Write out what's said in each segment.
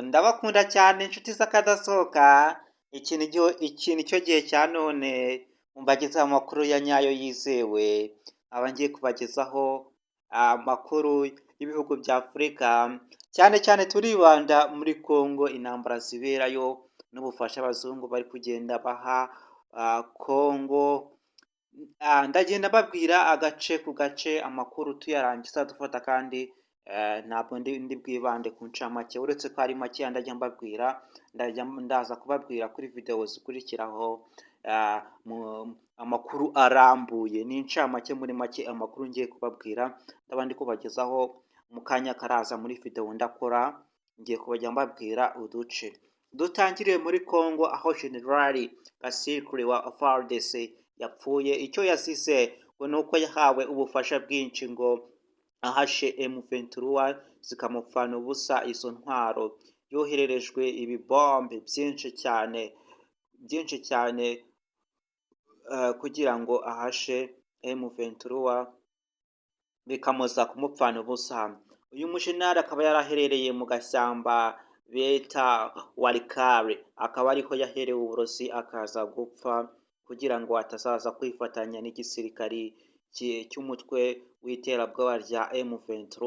Ndabakunda cyane inshuti z'akadasohoka, iki ni cyo gihe cya none mbagezaho amakuru ya nyayo yizewe, aba ngiye kubagezaho amakuru y'ibihugu bya Afurika, cyane cyane turibanda muri Congo, intambara ziberayo n'ubufasha abazungu bari kugenda baha Congo. Ndagenda mbabwira agace ku gace amakuru tuyarangiza dufata kandi ntabwo ndi bwibande ku ncamake, uretse ko ari make ndajya mbabwira, ndaza kubabwira kuri videwo zikurikiraho amakuru arambuye. Ni incamake muri make amakuru ngiye kubabwira, ndaba ndi kubagezaho mu kanya karaza muri videwo ndakora, ngiye kubajya mbabwira uduce. Dutangiriye muri Congo aho Generali Gasikuri wa FARDC yapfuye. Icyo yasize ngo ni uko yahawe ubufasha bwinshi ngo ahashe M23 zikamupfana ubusa izo ntwaro. Yohererejwe ibibombe byinshi cyane kugira ngo ahashe M23 bikamuza kumupfana ubusa. Uyu mushenari akaba yaraherereye mu gashyamba bita Walikare, akaba ariho yaherewe uburozi akaza gupfa kugira ngo atazaza kwifatanya n'igisirikari cy'umutwe w'iterabwoba rya M23.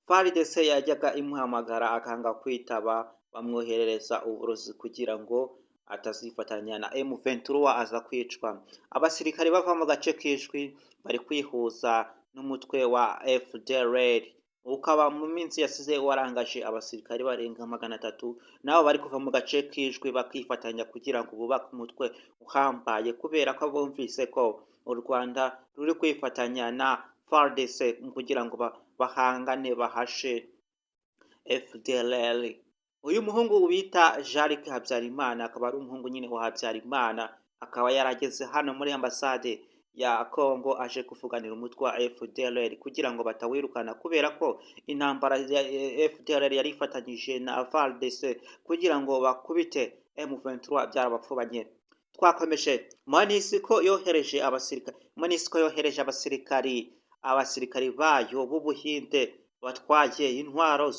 FARDC yajyaga imuhamagara akanga kwitaba, bamwoherereza uburozi kugira ngo atazifatanya na M23 aza kwicwa. Abasirikare bava mu gace k'ijwi bari kwihuza n'umutwe wa FDLR, ukaba mu minsi yasize warangaje abasirikare barenga 300 nabo bari kuva mu gace k'ijwi bakifatanya kugira ngo bubake umutwe uhambaye, kubera ko bumvise ko u Rwanda ruri kwifatanya na FARDC kugira ngo bahangane bahashe FDLR. Uyu muhungu bita Jean-Luc Habyarimana akaba ari umuhungu nyine wa Habyarimana, akaba yarageze hano muri ambasade ya Congo aje kuvuganira umutwe wa FDLR kugira ngo batawirukana, kubera ko intambara ya FDLR yari ifatanyije na FARDC kugira ngo bakubite M23 byarabapfubanye. Twakomeje. MONUSCO yohereje abasirikari bayo b'Ubuhinde batwaye intwaro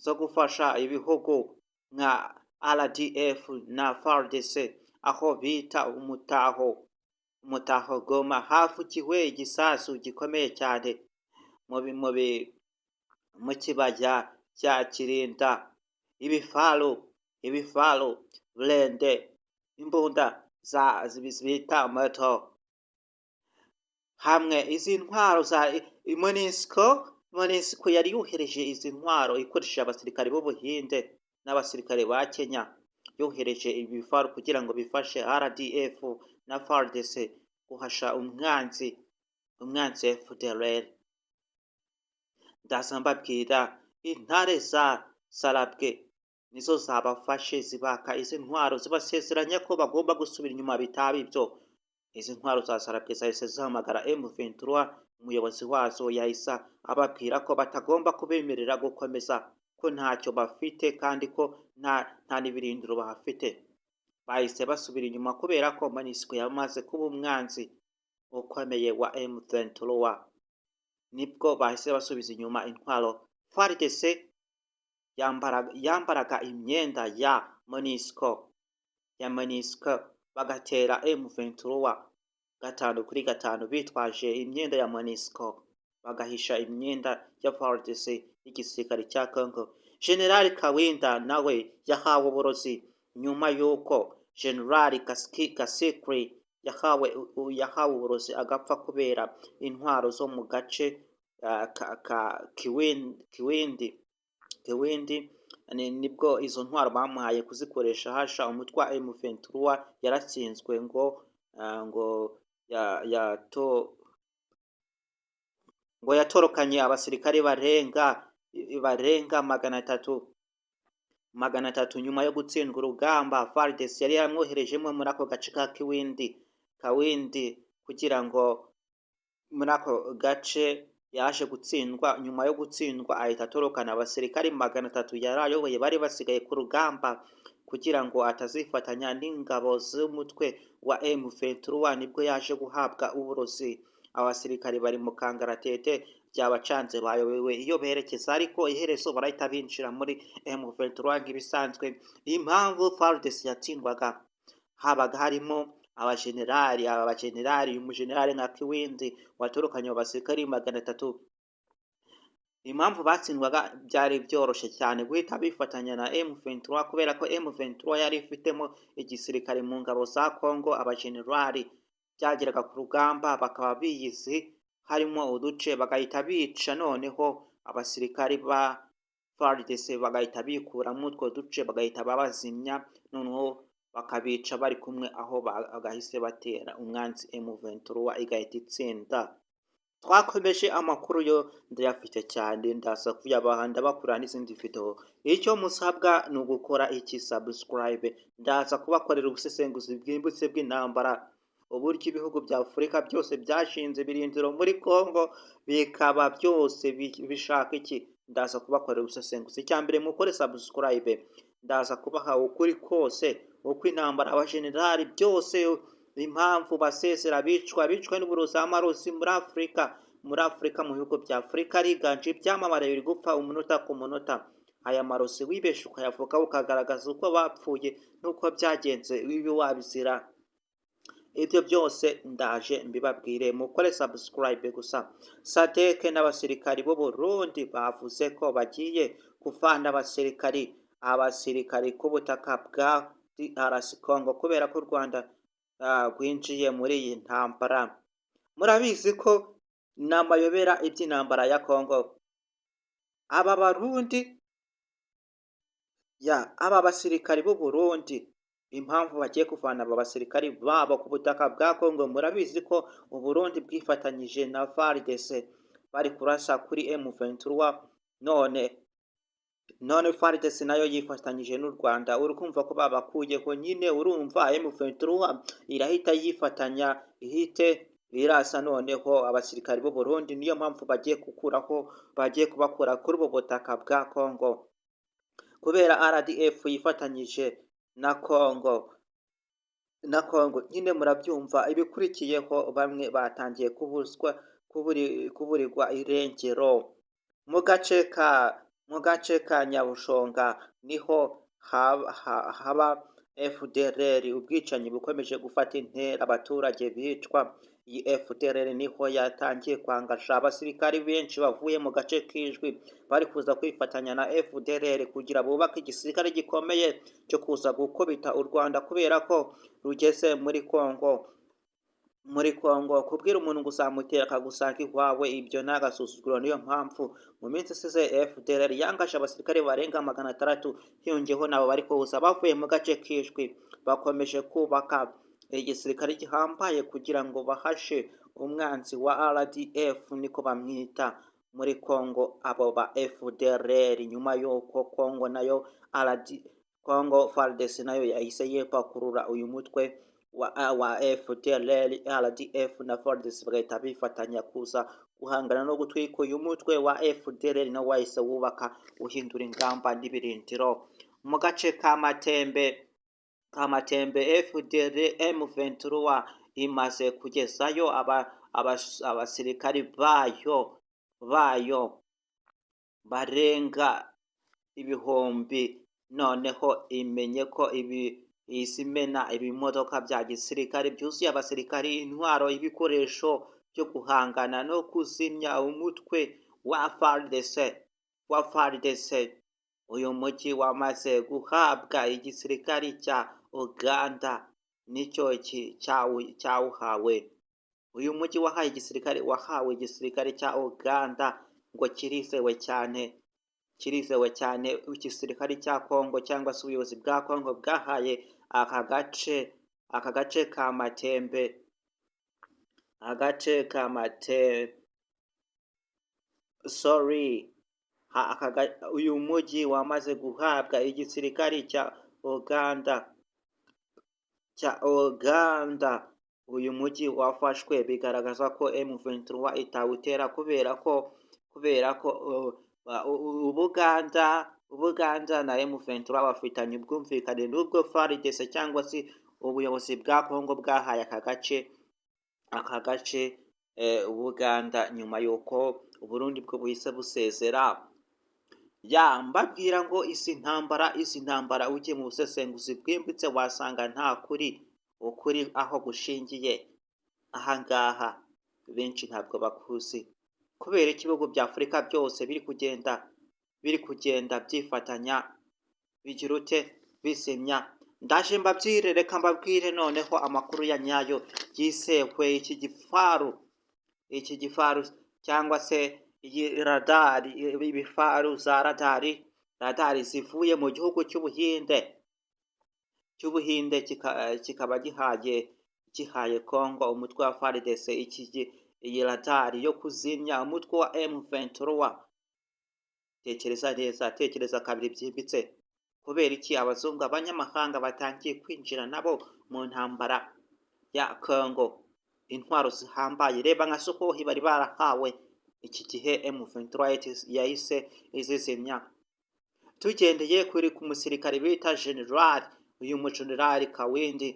zo gufasha ibihugu nka RDF na FARDC aho bita umutaho Goma, hafukiwe igisasu gikomeye cyane mu kibaya cya Kirinda. Ibifaro blende, imbunda bita moto, hamwe izi ntwaro za MONUSCO yari yohereje izi ntwaro ikoresheje abasirikare b'Ubuhinde n'abasirikare ba Kenya. Yohereje ibifaro kugira ngo bifashe RDF na FARDC guhasha umwanzi FDLR. Ndaza mbabwira intare za Sarabwe nizo zabafashe zibaka izi ntwaro, zibasezeranya ko bagomba gusubira inyuma bitaba ibyo. Izi ntwaro za Sarabwe zahise zihamagara M23, umuyobozi wazo yahise ababwira ko batagomba kubemerera gukomeza, ko ntacyo bafite kandi ko nta n'ibirindiro bahafite. Bahise basubira inyuma kubera ko MONUSCO yamaze kuba umwanzi ukomeye wa M23. Nibwo bahise basubiza inyuma intwaro. FARDC yambaraga imyenda ya MONUSCO bagatera M23 5 bitwaje imyenda ya MONUSCO, bagahisha imyenda ya FARDC y'igisirikare cya Congo. General Kawinda nawe yahawe uburozi nyuma y'uko General Gasikuri yahawe uburozi agapfa kubera intwaro zo mu gace ka Kiwindi. Nibwo izo ntwaro bamuhaye kuzikoresha hasha umutwe wa M23. Yaratsinzwe ngo yatorokanye abasirikare barenga 300 nyuma yo gutsindwa urugamba. FARDC yari yaramwoherejemo muri ako gace ka Kawindi kugira ngo muri ako gace yaje gutsindwa. Nyuma yo gutsindwa ahita atorokana abasirikare 300 yari ayoboye bari basigaye ku rugamba kugira ngo atazifatanya n'ingabo z'umutwe wa M23. Nibwo yaje guhabwa uburozi abasirikare bari mu kangaratete byabacanze bayobewe iyo berekeza, ariko iherezo barahita binjira muri M23 nk'ibisanzwe. Impamvu FARDC yatsindwaga habaga harimo abajenerali, umujenerali nka Kiwindi watorokanye abasirikari 300. Impamvu batsindwaga byari byoroshe cyane guhita bifatanya na M23 kubera ko M23 yari ifitemo igisirikare mu ngabo za Congo, abajenerali byageraga ku rugamba bakaba biyizi harimo uduce bagahita bica, noneho abasirikari ba FARDC bagahita bikuramo utwo duce bagahita babazimya, noneho bakabica bari kumwe aho bagahise batera umwanzi M23 igahita itsinda. Twakomeje amakuru yo ndayafite cyane, ndaza kuyabaha ndabakura n'izindi video. Icyo musabwa ni ugukora iki subscribe, ndaza kubakorera ubusesenguzi bwimbitse bw'intambara, uburyo ibihugu bya Afurika byose byashinze birindiro muri Congo bikaba byose bishaka iki, ndaza kubakorera ubusesenguzi. Icyambere mukore subscribe, ndaza kubaha ukuri kose uko intambara abajenerali byose impamvu basesera bicwa n'uburozi amarozi muri Afurika mu bihugu bya Afurika riganje ibyamamare biri gupfa umunota ku munota. Aya marozi wibesha ukayavuga ukagaragaza uko bapfuye n'uko byagenze ibi wabizira. Ibyo byose ndaje mbibabwire, mukore subscribe gusa. SADC n'abasirikari b'u Burundi bavuze ko bagiye kuvana abasirikari ku butaka bwa DRC Congo kubera ko u Rwanda rwinjiye muri iyi ntambara. Murabizi ko n'amayobera iby'intambara ya Congo. Aba basirikari b'u Burundi impamvu bagiye kuvana aba basirikari babo ku butaka bwa Congo, murabizi ko u Burundi bwifatanyije na FARDC bari kurasa kuri M23, none FARDC nayo yifatanyije n'u Rwanda. Urukumva ko babakuyeho nyine, urumva M23 irahita yifatanya ihite irasa noneho abasirikari b'u Burundi. Niyo mpamvu bagiye kubakura kuri ubu butaka bwa Congo kubera RDF yifatanyije na Congo nyine. Murabyumva ibikurikiyeho, bamwe batangiye kuburirwa irengero mu gace ka Nyabushonga, niho haba FDLR. Ubwicanyi bukomeje gufata intera, abaturage bicwa. Iyi FDLR niho yatangiye kwangasha abasirikari benshi bavuye mu gace k'Ijwi bari kuza kwifatanya na FDLR kugira bubake igisirikare gikomeye cyo kuza gukubita u Rwanda kubera ko rugeze muri Congo. Kubwira umuntu ngo uzamutera akagusanga iwawe, ibyo ni agasuzuguro. Niyo mpamvu mu minsi isize FDLR yangashe abasirikare barenga 600, hiyongeyeho nabo bari kuza bavuye mu gace k'Ijwi. Bakomeje kubaka igisirikare gihambaye kugira ngo bahashe umwanzi wa RDF niko bamwita muri Congo, abo ba FDLR. Nyuma y'uko Congo FARDC nayo yahise yepakurura uyu mutwe wa FDLR, RDF na FARDC bagahita bifatanya kuza guhangana no gutwika uyu mutwe wa FDLR, nawo wahise wubaka uhindura ingamba n'ibirindiro mu gace ka Matembe. FDLR M23 imaze kugezayo abasirikari bayo barenga ibihumbi, noneho imenye ko izimena ibimodoka bya gisirikare byuzuye abasirikari, intwaro, ibikoresho byo guhangana no kuzimya umutwe wa FARDC. Uyu mujyi wamaze guhabwa igisirikari cya Uganda, nicyo cyawuhawe. Uyu mujyi wahawe igisirikare cya Uganda ngo kirizewe cyane. Igisirikare cya Congo cyangwa se ubuyobozi bwa Congo bwahaye aka gace ka Matembe, uyu mujyi wamaze guhabwa igisirikare cya Uganda. Uyu mujyi wafashwe bigaragaza ko M23 itawutera kubera ko Ubuganda na M23 bafitanye ubwumvikane n'ubwo FARDC cyangwa se ubuyobozi bwa Congo bwahaye aka gace Ubuganda nyuma y'uko Uburundi bwo buhise busezera. Mbabwira ngo izi ntambara ugiye mu busesenguzi bwimbitse wasanga nta ukuri aho gushingiye aha ngaha benshi ntabwo bakuzi, kubera ko ibihugu bya Afurika byose biri kugenda byifatanya bigira ute bisemya. Ndaje mbabwire, reka mbabwire noneho amakuru ya nyayo yizewe. Iki gifaru cyangwa se iyi radari, ibifaru za radari zivuye mu gihugu cy'Ubuhinde kikaba gihaye Congo umutwe wa FARDC iyi radari yo kuzimya umutwe wa M23. Tekereza kabiri byimbitse, kubera iki abazungu abanyamahanga batangiye kwinjira nabo mu ntambara ya Congo. Intwaro zihambaye, reba nka Sukohi bari barahawe, iki gihe M23 yahise izizimya. Tugendeye ku musirikare bita uyu mujenerali Kawindi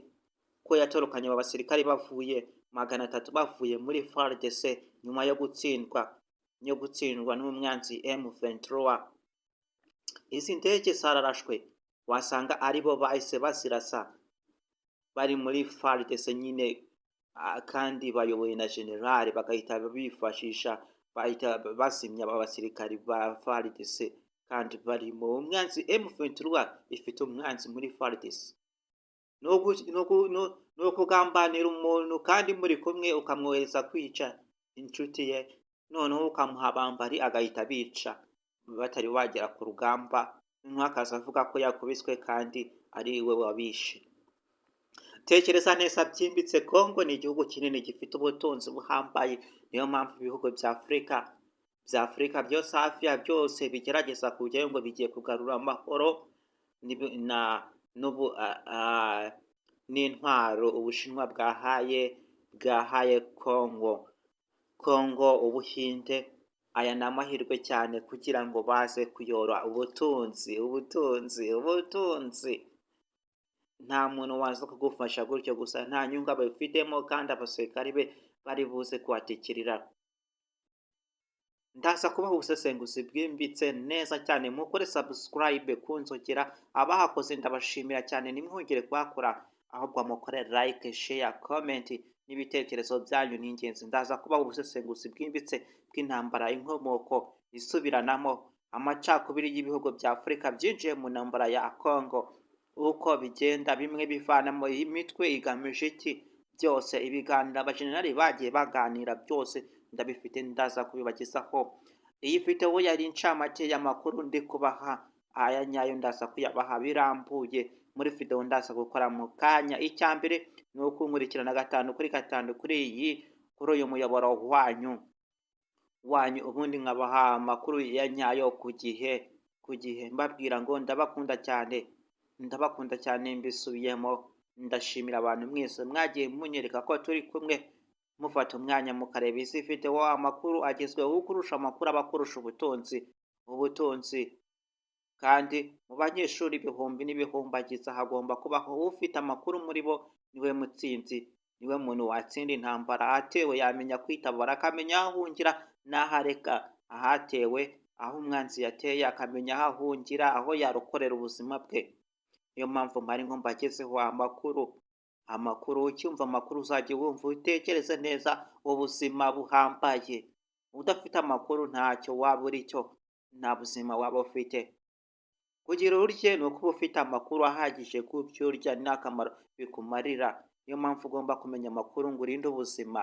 ko yatorokanye aba basirikare bavuye 300 bavuye muri FARDC nyuma yo gutsindwa n'umwanzi M23. Izi ndege zararashwe, wasanga aribo bahise bazirasa, bari muri FARDC nyine, kandi bayobowe na generali, bagahita bahita bazimya abasirikari ba FARDC, kandi bari mu umwanzi M23 ifite umwanzi muri FARDC. No kugambanira umuntu kandi muri kumwe ukamwohereza kwica inshuti ye, noneho ukamuha abambari agahita bica batari wagera ku rugamba, akaza avuga ko yakubiswe kandi ari we wabishe. Tekereza neza byimbitse, Congo ni igihugu kinini gifite ubutunzi buhambaye, niyo mpamvu ibihugu bya Afurika byose hafi ya byose bigerageza kujyayo ngo bigiye kugarura amahoro n'intwaro Ubushinwa bwahaye Congo Ubuhinde. Aya ni amahirwe cyane kugira ngo baze kuyora ubutunzi. Nta muntu waza kugufasha gutyo gusa, nta nyungu abifitemo, kandi abasirikari be bari buze kuhatikirira. Ndaza kubaha ubusesenguzi bwimbitse neza cyane, mukore subscribe kunzogera, abahakoze ndabashimira cyane, nimwongere kuhakora, ahubwo mukore like, share, comment, n'ibitekerezo byanyu ni ingenzi. Ndaza kubaha ubusesenguzi bwimbitse bw'intambara, inkomoko, isubiranamo, amacakubiri y'ibihugu bya Afurika byinjiye mu ntambara ya Congo, uko bigenda bimwe bivanamo imitwe igamije iki, byose ibiganiro abajenerali bagiye baganira byose ndabifite, ndaza kubibagezaho. Iyi video yari incamake y'amakuru ndi kubaha, aya nyayo ndaza kuyabaha birambuye muri video ndaza gukora mu kanya. Icyambere ni ukunkurikirana 5 kuri uyu muyoboro wanyu, ubundi nkabaha amakuru ya nyayo ku gihe, mbabwira ngo ndabakunda cyane mbisubiyemo. Ndashimira abantu mwese mwagiye munyereka ko turi kumwe, mufata umwanya mukareba izi video, amakuru agezweho kurusha amakuru abakurusha ubutunzi. Kandi mu banyeshuri ibihumbi n'ibihumbagiza hagomba kubaho ufite amakuru muri bo, niwe mutsinzi, niwe muntu watsinda intambara. Ahatewe yamenya kwitabara, akamenya aho ahungira n'aho areka. Ahatewe, aho umwanzi yateye akamenya aho ahungira, aho yarokorera ubuzima bwe. Niyo mpamvu mpari ngo mbagezeho amakuru. Ucyumva amakuru uzajya wumva utekereze neza, ubuzima buhambaye. Udafite amakuru ntacyo waba uri cyo, nta buzima waba ufite. Kugira urye ni ukuba ufite amakuru ahagije ku byo urya n'akamaro bikumarira. Niyo mpamvu ugomba kumenya amakuru ngo urinde ubuzima.